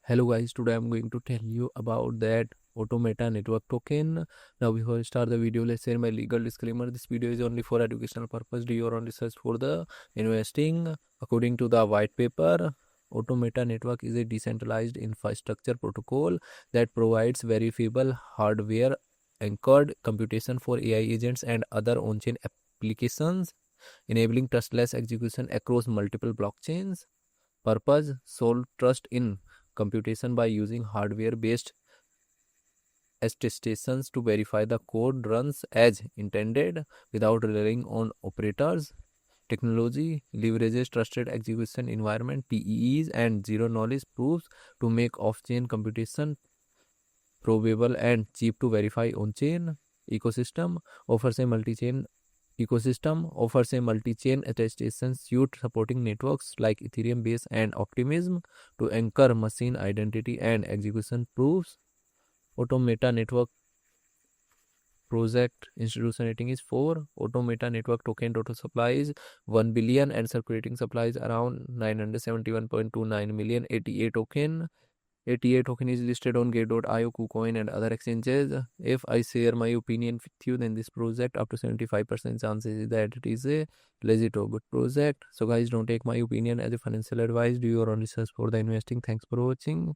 Hello guys, today I'm going to tell you about that Automata Network token. Now before I start the video, let's say my legal disclaimer. This video is only for educational purpose. Do your own research for the investing. According to the white paper, Automata Network is a decentralized infrastructure protocol that provides verifiable hardware anchored computation for AI agents and other on-chain applications, enabling trustless execution across multiple blockchains. Purpose: solve trust in computation by using hardware-based attestations to verify the code runs as intended without relying on operators. Technology leverages trusted execution environment (TEEs) and zero-knowledge proofs to make off-chain computation probable and cheap to verify on-chain. Ecosystem offers a multi-chain attestation suite supporting networks like Ethereum Base and Optimism to anchor machine identity and execution proofs. Automata Network project institution rating is 4. Automata Network token total supply is 1 billion and circulating supply is around 971.29 million. ATA token is listed on Gate.io, KuCoin and other exchanges. If I share my opinion with you, then this project up to 75% chances is that it is a legit or good project. So guys, don't take my opinion as a financial advice. Do your own research for the investing. Thanks for watching.